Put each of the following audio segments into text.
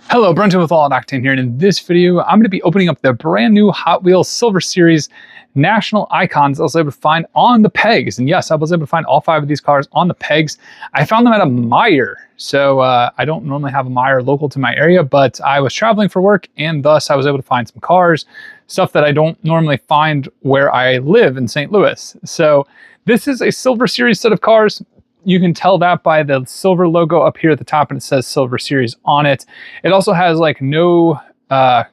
Hello, Brenton with All Octane here, and in this video, I'm going to be opening up the brand new Hot Wheels Silver Series National Icons I was able to find on the pegs. And yes, I was able to find all 5 of these cars on the pegs. I found them at a Meijer. So I don't normally have a Meijer local to my area, but I was traveling for work, and thus I was able to find some cars, stuff that I don't normally find where I live in St. Louis. So this is a Silver Series set of cars. You can tell that by the silver logo up here at the top, and it says Silver Series on it. It also has like no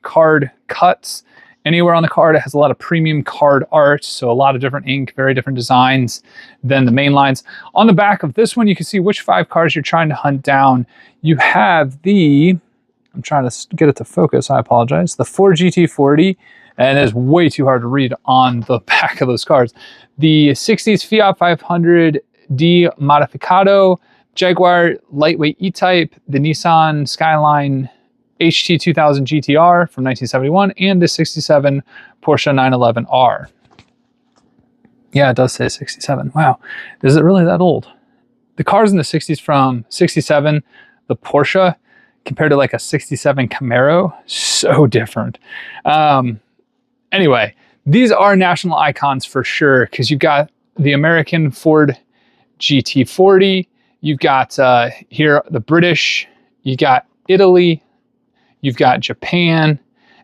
card cuts anywhere on the card. It has a lot of premium card art, so a lot of different ink, very different designs than the main lines. On the back of this one, you can see which 5 cars you're trying to hunt down. You have the, I'm trying to get it to focus, I apologize, the Ford GT40, and it is way too hard to read on the back of those cars. The 60s Fiat 500 D Modificado, Jaguar Lightweight E Type, the Nissan Skyline HT 2000 GTR from 1971, and the 67 Porsche 911R. Yeah, it does say 67. Wow, is it really that old? The cars in the 60s from 67, the Porsche, compared to like a 67 Camaro, so different. Anyway, these are national icons for sure, because you've got the American Ford GT40, you've got here the British, you got Italy, you've got Japan,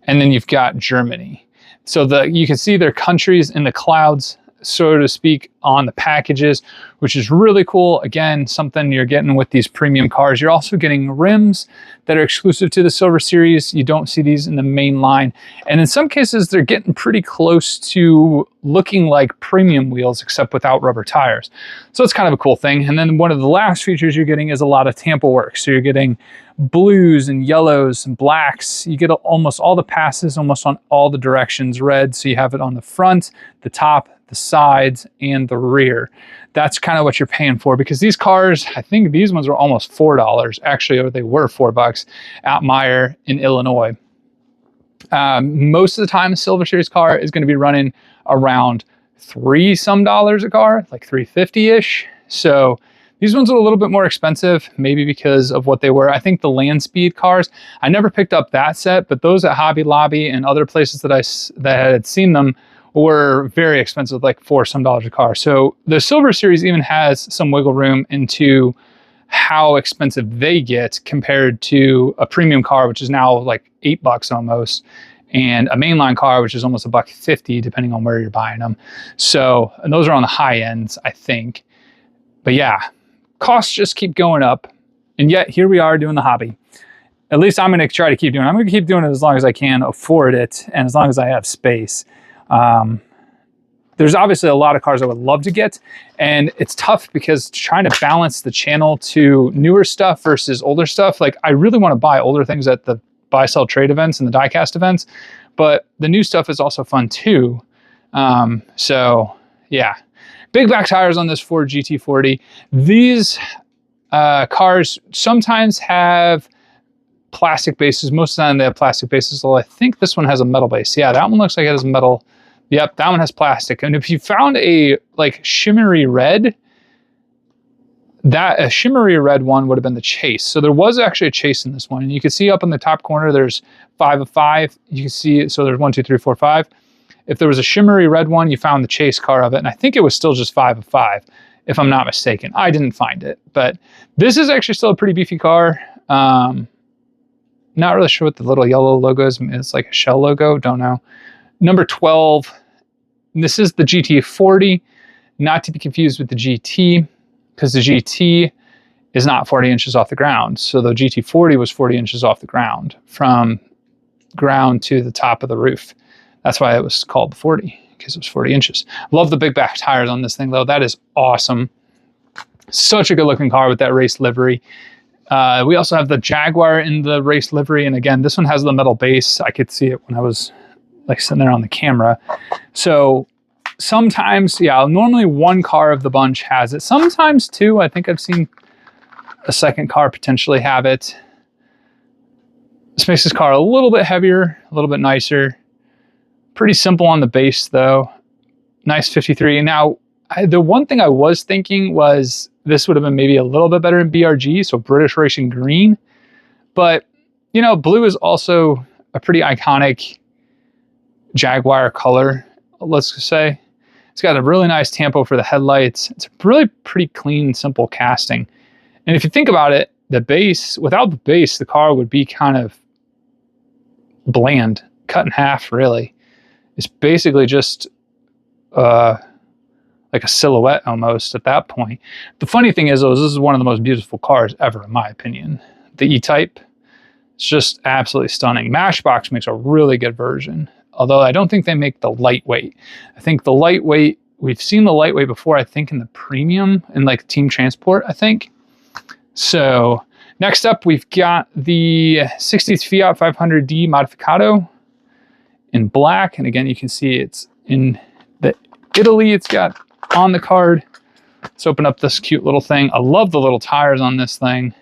and then you've got Germany. So you can see their countries in the clouds, so to speak, on the packages, which is really cool. Again, something you're getting with these premium cars. You're also getting rims that are exclusive to the Silver Series. You don't see these in the main line. And in some cases, they're getting pretty close to looking like premium wheels, except without rubber tires. So it's kind of a cool thing. And then one of the last features you're getting is a lot of Tampa work. So you're getting blues and yellows and blacks. You get almost all the passes, almost on all the directions red. So you have it on the front, the top, the sides, and the rear. That's kind of what you're paying for, because these cars, I think these ones were almost $4, actually, or they were $4 at Meijer in Illinois. Most of the time, a Silver Series car is going to be running around $3 some a car, like $350-ish. So these ones are a little bit more expensive, maybe because of what they were. I think the Land Speed cars, I never picked up that set, but those at Hobby Lobby and other places that I had seen them were very expensive, like $4 some a car. So the Silver Series even has some wiggle room into how expensive they get compared to a premium car, which is now like $8 almost, and a mainline car, which is almost $1.50, depending on where you're buying them. So, and those are on the high ends, I think. But yeah, costs just keep going up, and yet here we are doing the hobby. At least I'm going to try to keep doing it. I'm going to keep doing it as long as I can afford it, and as long as I have space. There's obviously a lot of cars I would love to get, and it's tough because trying to balance the channel to newer stuff versus older stuff. Like, I really want to buy older things at the buy, sell, trade events and the diecast events, but the new stuff is also fun too. So yeah, big back tires on this Ford GT40. These cars sometimes have plastic bases. Most of the time they have plastic bases, although I think this one has a metal base. Yeah, that one looks like it has metal. Yep, that one has plastic. And if you found a like shimmery red, a shimmery red one would have been the Chase. So there was actually a Chase in this one. And you can see up in the top corner, there's 5 of 5. You can see, so there's 1, 2, 3, 4, 5. If there was a shimmery red one, you found the Chase car of it. And I think it was still just 5 of 5, if I'm not mistaken. I didn't find it, but this is actually still a pretty beefy car. Not really sure what the little yellow logo is. It's like a shell logo, don't know. Number 12, this is the GT40, not to be confused with the GT, because the GT is not 40 inches off the ground. So the GT40 was 40 inches off the ground, from ground to the top of the roof. That's why it was called the 40, because it was 40 inches. Love the big back tires on this thing though. That is awesome. Such a good looking car with that race livery. We also have the Jaguar in the race livery. And again, this one has the metal base. I could see it when I was like sitting there on the camera. So sometimes, yeah, normally one car of the bunch has it. Sometimes two. I think I've seen a second car potentially have it. This makes this car a little bit heavier, a little bit nicer. Pretty simple on the base though. Nice 53. Now, The one thing I was thinking was this would have been maybe a little bit better in BRG, so British Racing Green. But, you know, blue is also a pretty iconic Jaguar color, let's just say. It's got a really nice tampo for the headlights. It's really pretty clean, simple casting. And if you think about it, the base, without the base, the car would be kind of bland, cut in half, really. It's basically just like a silhouette almost at that point. The funny thing is, though, this is one of the most beautiful cars ever, in my opinion. The E-Type, it's just absolutely stunning. Mashbox makes a really good version, although I don't think they make the lightweight. I think the lightweight, we've seen the lightweight before, I think in the premium, in like Team Transport, I think. So next up, we've got the 60s Fiat 500 D Modificado in black. And again, you can see it's in the Italy it's got on the card. Let's open up this cute little thing. I love the little tires on this thing.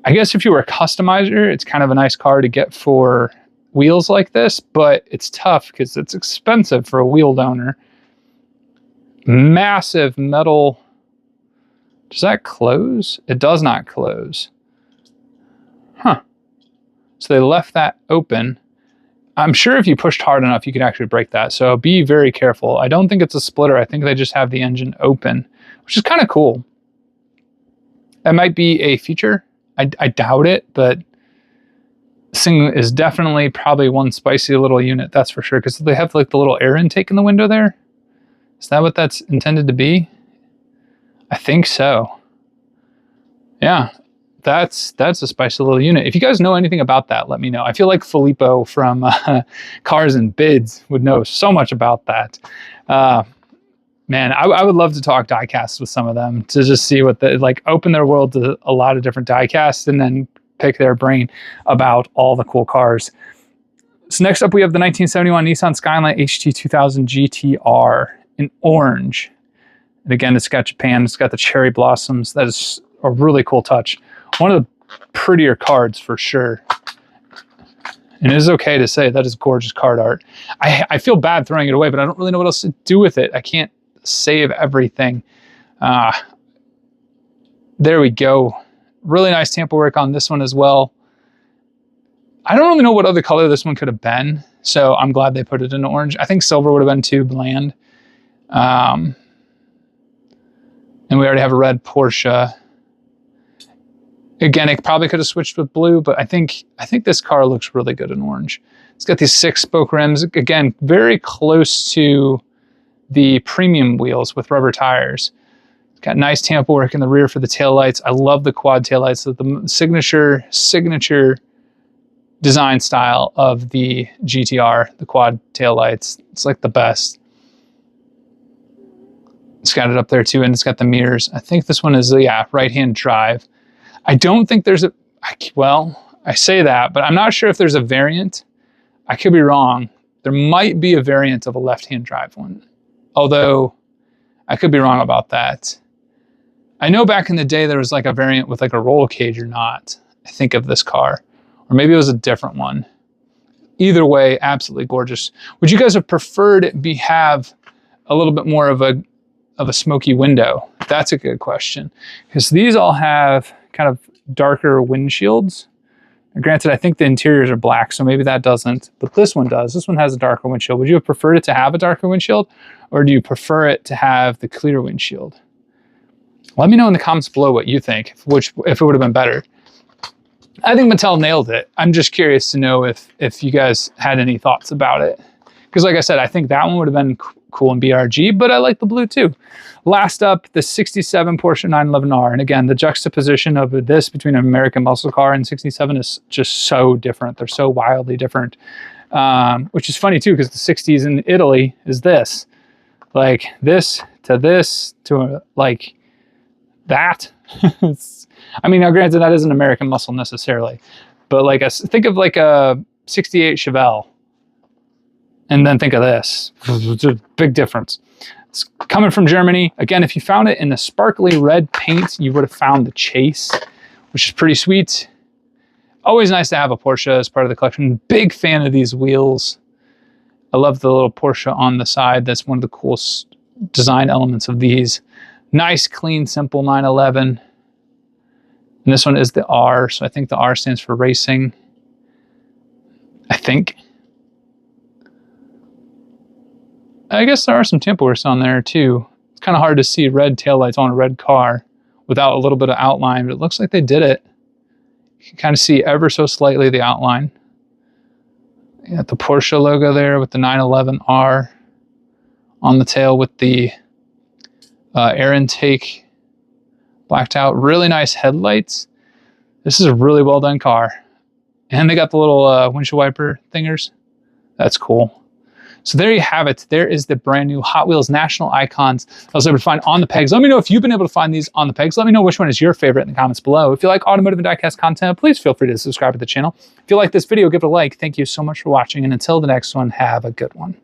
I guess if you were a customizer, it's kind of a nice car to get for wheels like this, but it's tough because it's expensive for a wheeled owner. Massive metal. Does that close? It does not close. Huh. So they left that open. I'm sure if you pushed hard enough, you could actually break that. So be very careful. I don't think it's a splitter. I think they just have the engine open, which is kind of cool. That might be a feature. I doubt it, but this thing is definitely probably one spicy little unit, that's for sure, because they have like the little air intake in the window there. Is that what that's intended to be? I think so. Yeah, that's a spicy little unit. If you guys know anything about that, let me know. I feel like Filippo from Cars and Bids would know so much about that. Man, I would love to talk diecasts with some of them to just see what like open their world to a lot of different diecasts and then pick their brain about all the cool cars. So next up, we have the 1971 Nissan Skyline HT 2000 GTR in orange. And again, it's got Japan, it's got the cherry blossoms. That is a really cool touch. One of the prettier cards for sure. And it is okay to say that is gorgeous card art. I feel bad throwing it away, but I don't really know what else to do with it. I can't save everything. There we go. Really nice tampo work on this one as well. I don't really know what other color this one could have been, so I'm glad they put it in orange. I think silver would have been too bland. And we already have a red Porsche. Again, it probably could have switched with blue, but I think this car looks really good in orange. It's got these 6-spoke rims. Again, very close to the premium wheels with rubber tires. It's got nice tampo work in the rear for the taillights. I love the quad taillights. So the signature design style of the GTR, the quad taillights. It's like the best. It's got it up there too, and it's got the mirrors. I think this one is, yeah, right-hand drive. I don't think there's a, well, I say that, but I'm not sure if there's a variant. I could be wrong. There might be a variant of a left-hand drive one, although I could be wrong about that. I know back in the day there was like a variant with like a roll cage or not, I think, of this car, or maybe it was a different one. Either way, absolutely gorgeous. Would you guys have preferred it have a little bit more of a smoky window? That's a good question, because these all have kind of darker windshields. Granted, I think the interiors are black, so maybe that doesn't, but this one does. This one has a darker windshield. Would you have preferred it to have a darker windshield, or do you prefer it to have the clear windshield? Let me know in the comments below what you think, if it would have been better. I think Mattel nailed it. I'm just curious to know if you guys had any thoughts about it. Because like I said, I think that one would have been cool in BRG, but I like the blue too. Last up, the 67 Porsche 911R. And again, the juxtaposition of this between an American muscle car and 67 is just so different. They're so wildly different. Which is funny too, because the 60s in Italy is this. Like this to like that. I mean, now granted, that isn't American muscle necessarily, but like think of like a 68 Chevelle. And then think of this. It's a big difference. It's coming from Germany. Again, if you found it in the sparkly red paint, you would have found the Chase, which is pretty sweet. Always nice to have a Porsche as part of the collection. Big fan of these wheels. I love the little Porsche on the side. That's one of the coolest design elements of these. Nice, clean, simple 911. And this one is the R, so I think the R stands for racing. I think. I guess there are some tempo works on there too. It's kind of hard to see red taillights on a red car without a little bit of outline, but it looks like they did it. You can kind of see ever so slightly the outline. You got the Porsche logo there with the 911R on the tail with the air intake blacked out. Really nice headlights. This is a really well done car. And they got the little windshield wiper thingers. That's cool. So there you have it. There is the brand new Hot Wheels National Icons I was able to find on the pegs. Let me know if you've been able to find these on the pegs. Let me know which one is your favorite in the comments below. If you like automotive and diecast content, please feel free to subscribe to the channel. If you like this video, give it a like. Thank you so much for watching. And until the next one, have a good one.